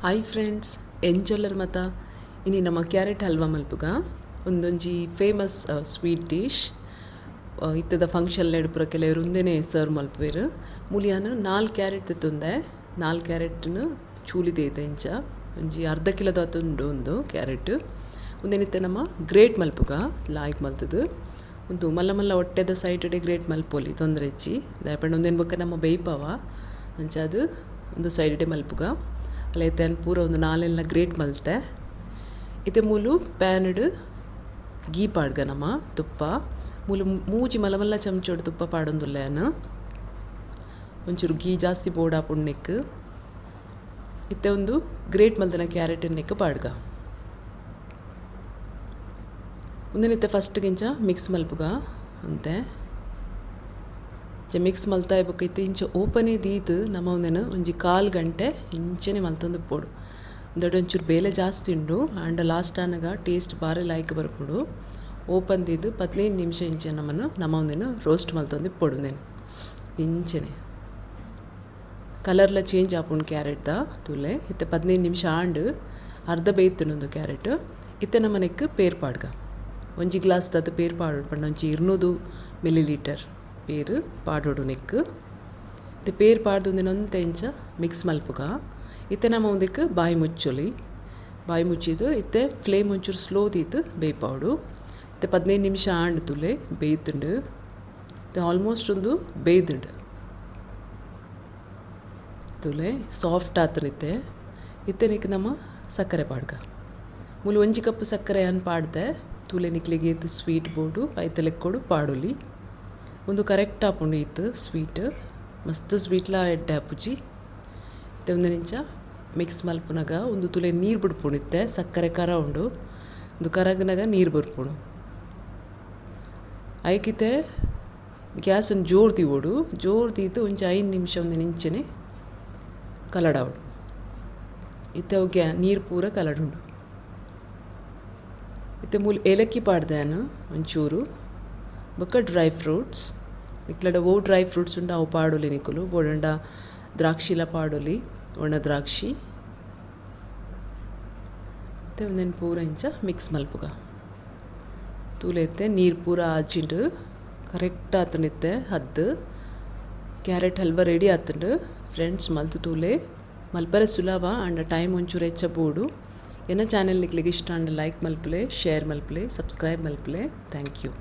Hi friends ಎಂಜೊಲ್ಲರ್ ಮತ ಇನಿ ನಮ್ಮ ಕ್ಯಾರೆಟ್ ಹಲ್ವಾ ಮಲ್ಪುಗ ಒಂದೊಂಜಿ ಫೇಮಸ್ ಸ್ವೀಟ್ ಡಿಶ್ ಇತ್ತದ ಫಂಕ್ಷನ್ ಎಡುಪುರ ಕೆಲವರು ಒಂದೇನೆ ಸರ್ವ್ ಮಲ್ಪುವೆರು ಮುಲಿಯಾನು 4 ಕ್ಯಾರೆಟ್ ತಿತ್ತುಂದೆ 4 ಕ್ಯಾರೆಟ್ನು ಚೂಲಿದೆಯ್ತ ಇಂಚ ಒಂಜಿ ಅರ್ಧ ಕಿಲೋದ ಉಂಡು ಒಂದು ಕ್ಯಾರೆಟ್ ಒಂದೇನಿತ್ತೆ ನಮ್ಮ ಗ್ರೇಟ್ ಮಲ್ಪುಗ ಲಾಯ್ಕ್ ಮಲ್ತದು ಒಂದು ಮಲ್ಲ ಮಲ್ಲ ಹೊಟ್ಟೆದ ಸೈಡ್ಡೆ ಗ್ರೇಟ್ ಮಲ್ಪೊಲಿ ತೊಂದರೆ ಇಚ್ಚಿ ದಯಪಂಡ ಒಂದೇನು ಬೊಕ್ಕ ನಮ್ಮ ಬೇಯ್ಪವ ಅಂಚ ಅದು ಒಂದು ಸೈಡ್ಡೆ ಮಲ್ಪುಗ ಅಲ್ಲೈತೆ ಪೂರ ಒಂದು 4 ಗ್ರೇಟ್ ಮಲ್ತೆ ಇತ್ತೆ ಮೂಲು ಪ್ಯಾನ್ಡ್ ಗೀ ಪಾಡ್ಗ ನಮ್ಮ ತುಪ್ಪ ಮೂಲು ಮೂಜಿ ಮಲ್ಲ ಮಲ್ಲ ಚಮಚೋಡು ತುಪ್ಪ ಪಾಡೊಂದುಲ್ಲೇನು ಒಂಚೂರು ಗೀ ಜಾಸ್ತಿ ಬೋಡ ಪುಣ್ಣೆಕ್ ಇತ್ತೆ ಒಂದು ಗ್ರೇಟ್ ಮಲ್ತನ ಕ್ಯಾರೆಟ್ ನೆಕ್ ಪಾಡ್ಗ ಒಂದೇನಿತ್ತೆ ಫಸ್ಟ್ ಗಿಂಚ ಮಿಕ್ಸ್ ಮಲ್ಪುಗ ಅಂತೆ ಮಿಕ್ಸ್ ಮಲ್ತಾ ಇತ್ತು ಇಂಚ ಓಪನೇ ದೀತು ನಮ್ಮ ಒಂದೇನು ಒಂಜಿ 1/4 ಗಂಟೆ ಇಂಚನೆ ಮಲ್ತೊಂದು ಪೋಡು ದೊಡ್ಡ ಒಂಚೂರು ಬೇಲೆ ಜಾಸ್ತಿ ಉಂಡು ಆಂಡ ಲಾಸ್ಟ್ ಆನಾಗ ಟೇಸ್ಟ್ ಬಾರಿ ಲಾಯ್ಕ್ ಬರ್ಪುಡು ಓಪನ್ ದೀದು 15 ನಿಮಿಷ ಇಂಚೆ ನಮ್ಮ ಒಂದೇನು ರೋಸ್ಟ್ ಮಲ್ತೊಂದು ಪೋಡು ನೇನು ಇಂಚನೆ ಕಲರ್ಲ ಚೇಂಜ್ ಆಪುಂಡು ಕ್ಯಾರೆಟ್ದ ತುಲೆ ಇತ್ತೆ 15 ನಿಮಿಷ ಆಂಡು ಅರ್ಧ ಬೇಯ್ತುಂಡು ಕ್ಯಾರೆಟ್ ಇತ್ತೆ ನಮ್ಮನೆಕ್ ಪೇರ್ ಪಾಡ್ಗ ಒಂಜಿ ಗ್ಲಾಸ್ ದಾದ ಪೇರ್ ಪಾಡೋಡು ಪಂಡ ಒಂಜಿ 200 ಮಿಲಿಲೀಟರ್ ಪೇರು ಪಾಡೋಡು ನೆಕ್ ಇತ್ತೆ ಪೇರ್ ಪಾಡ್ದು ಒಂದೇ ಇಂಚ ಮಿಕ್ಸ್ ಮಲ್ಪುಗ ಇತ್ತೆ ನಮ್ಮ ಒಂದಕ್ಕೆ ಬಾಯಿ ಮುಚ್ಚೊಲಿ ಬಾಯಿ ಮುಚ್ಚಿದು ಇತ್ತೆ ಫ್ಲೇಮ್ ಒಂಚೂರು ಸ್ಲೋ ದೀತು ಬೇಯ್ಪಾಡು ಇತ್ತೆ 15 ನಿಮಿಷ ಆಂಡು ತುಲೆ ಬೇಯ್ತುಂಡು ಇತ್ತೆ ಆಲ್ಮೋಸ್ಟ್ ಒಂದು ಬೇಯ್ದುಂಡು ತುಲೆ ಸಾಫ್ಟ್ ಆತನಿತ್ತೆ ಇತ್ತೆ ನಿಕ್ ನಮ್ಮ ಸಕ್ಕರೆ ಪಾಡ್ಗ ಮೂಲು ಒಂಜಿ ಕಪ್ ಸಕ್ಕರೆ ಅನ್ ಪಾಡ್ದೆ ತುಲೆ ನಿಕ್ಲಿಗೆ ಇತ್ತು ಸ್ವೀಟ್ ಬೋರ್ಡು ಐತಲೆಕ್ಕೊಡು ಪಾಡೊಲಿ ಒಂದು ಕರೆಕ್ಟ್ ಆಪುಂಡು ಇತ್ತು ಸ್ವೀಟ್ ಮಸ್ತ್ ಸ್ವೀಟ್ಲ ಎಡ್ಡೆ ಆಪುಜಿ ಇತ್ತೆ ಒಂದು ನಿಂಚ ಮಿಕ್ಸ್ ಮಲ್ಪುನಾಗ ಒಂದು ತುಲೆ ನೀರು ಬಿಡ್ಪುಂಡು ಇತ್ತೆ ಸಕ್ಕರೆ ಕರ ಉಂಡು ಒಂದು ಕರಗನಾಗ ನೀರು ಬರ್ಪುಂಡು ಐಕಿತ್ತೆ ಗ್ಯಾಸನ್ನು ಜೋರು ತೀವೋಡು ಜೋರು ತೀತು ಒಂಚ 5 ನಿಮಿಷ ಒಂದು ನಿಂಚನೆ ಕಲಡಾವಡು ಇತ್ತೆ ಅವು ನೀರು ಪೂರ ಕಲಡುಂಡು ಇತ್ತೆ ಮೂಲ ಏಲಕ್ಕಿ ಪಾಡ್ದೆ ನಾನು ಒಂಚೂರು ಬೊಕ್ಕ ಡ್ರೈ ಫ್ರೂಟ್ಸ್ ಇಕ್ಲಡ ಓ ಡ್ರೈ ಫ್ರೂಟ್ಸ್ ಉಂಡು ಅವು ಪಾಡೊಲಿ ನಿಕುಲು ಬೋಡಂಡ ದ್ರಾಕ್ಷಿಲ ಪಾಡೊಲಿ ಒಣ ದ್ರಾಕ್ಷಿ ಮತ್ತೆ ಒಂದೇನು ಪೂರ ಇಂಚ ಮಿಕ್ಸ್ ಮಲ್ಪುಗ ತೂಲೆತ್ತೆ ನೀರು ಪೂರ ಆಚಿಂಡು ಕರೆಕ್ಟ್ ಆತನಿತ್ತೆ ಹದ್ದು ಕ್ಯಾರೆಟ್ ಹಲ್ವಾ ರೆಡಿ ಆತುಂಡು ಫ್ರೆಂಡ್ಸ್ ಮಲ್ತು ತೂಲೆ ಮಲ್ಪರೆ ಸುಲಭ ಅಂಡ ಟೈಮ್ ಒಂಚೂರು ಹೆಚ್ಚ ಬೋಡು ಏನ ಚಾನೆಲ್ ನಿಕ್ಲಿಗೆ ಇಷ್ಟ ಅಂಡ ಲೈಕ್ ಮಲ್ಪಲೆ ಶೇರ್ ಮಲ್ಪಲೆ ಸಬ್ಸ್ಕ್ರೈಬ್ ಮಲ್ಪಲೆ ಥ್ಯಾಂಕ್ ಯು.